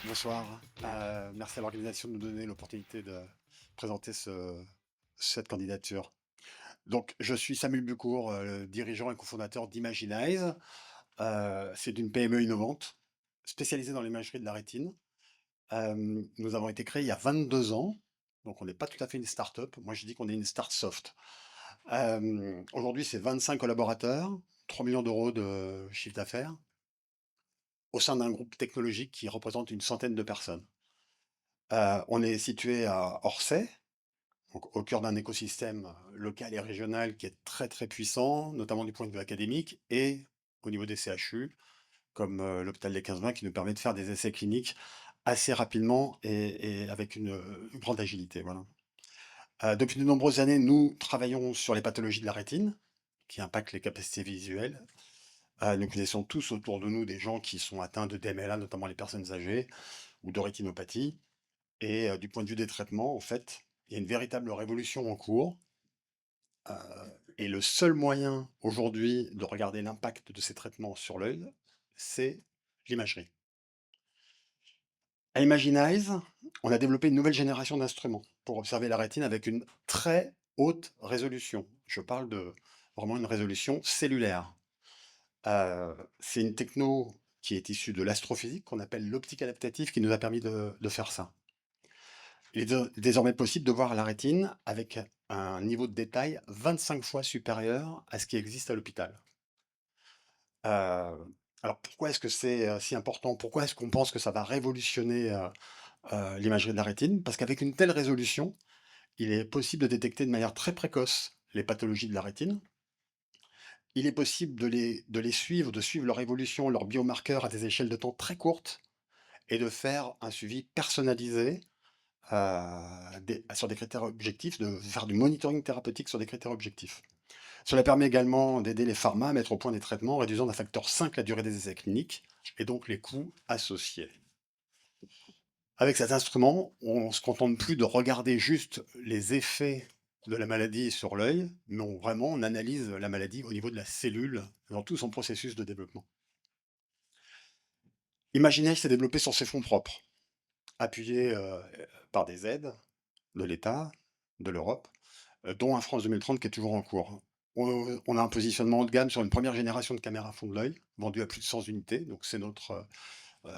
Bonsoir. Merci à l'organisation de nous donner l'opportunité de présenter cette candidature. Donc, je suis Samuel Bucourt, dirigeant et cofondateur d'Imaginize. C'est une PME innovante spécialisée dans l'imagerie de la rétine. Nous avons été créés il y a 22 ans, donc on n'est pas tout à fait une start-up. Moi, je dis qu'on est une start soft. Aujourd'hui, c'est 25 collaborateurs, 3 millions d'euros de chiffre d'affaires, au sein d'un groupe technologique qui représente une centaine de personnes. On est situé à Orsay, donc au cœur d'un écosystème local et régional qui est très très puissant, notamment du point de vue académique et au niveau des CHU, comme l'hôpital des 15-20 qui nous permet de faire des essais cliniques assez rapidement et avec une grande agilité. Voilà. Depuis de nombreuses années, nous travaillons sur les pathologies de la rétine qui impactent les capacités visuelles. Nous connaissons tous autour de nous des gens qui sont atteints de DMLA, notamment les personnes âgées, ou de rétinopathie. Et du point de vue des traitements, en fait, il y a une véritable révolution en cours. Heu et le seul moyen aujourd'hui de regarder l'impact de ces traitements sur l'œil, c'est l'imagerie. À Imaginize, on a développé une nouvelle génération d'instruments pour observer la rétine avec une très haute résolution. Je parle de vraiment une résolution cellulaire. C'est une techno qui est issue de l'astrophysique, qu'on appelle l'optique adaptative, qui nous a permis de faire ça. Il est désormais possible de voir la rétine avec un niveau de détail 25 fois supérieur à ce qui existe à l'hôpital. Alors pourquoi est-ce que c'est, si important? Pourquoi est-ce qu'on pense que ça va révolutionner, l'imagerie de la rétine? Parce qu'avec une telle résolution, il est possible de détecter de manière très précoce les pathologies de la rétine. Il est possible de les suivre, de suivre leur évolution, leurs biomarqueurs à des échelles de temps très courtes et de faire un suivi personnalisé sur des critères objectifs, de faire du monitoring thérapeutique sur des critères objectifs. Cela permet également d'aider les pharma à mettre au point des traitements, réduisant d'un facteur 5 la durée des essais cliniques et donc les coûts associés. Avec cet instrument, on ne se contente plus de regarder juste les effets de la maladie sur l'œil, mais vraiment on analyse la maladie au niveau de la cellule dans tout son processus de développement. Imaginez s'est développé sur ses fonds propres, appuyé par des aides de l'État, de l'Europe, dont un France 2030 qui est toujours en cours. On a un positionnement haut de gamme sur une première génération de caméras fond de l'œil, vendue à plus de 100 unités, donc c'est notre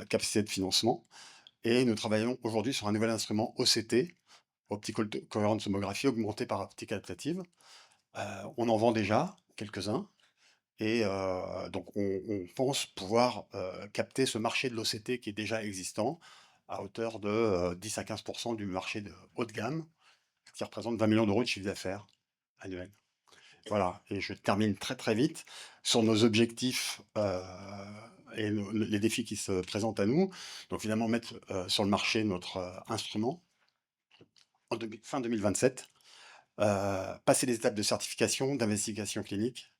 capacité de financement. Et nous travaillons aujourd'hui sur un nouvel instrument OCT, Optical Coherent Tomography, augmenté par optique adaptative. On en vend déjà quelques-uns, et donc on pense pouvoir capter ce marché de l'OCT qui est déjà existant, à hauteur de 10 à 15% du marché de haut de gamme, qui représente 20 millions d'euros de chiffre d'affaires annuel. Voilà, et je termine très très vite sur nos objectifs et les défis qui se présentent à nous. Donc finalement, mettre sur le marché notre instrument fin 2027, passer les étapes de certification, d'investigation clinique,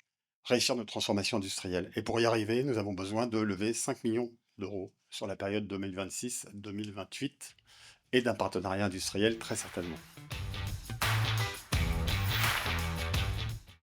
réussir notre transformation industrielle. Et pour y arriver, nous avons besoin de lever 5 millions d'euros sur la période 2026-2028 et d'un partenariat industriel très certainement.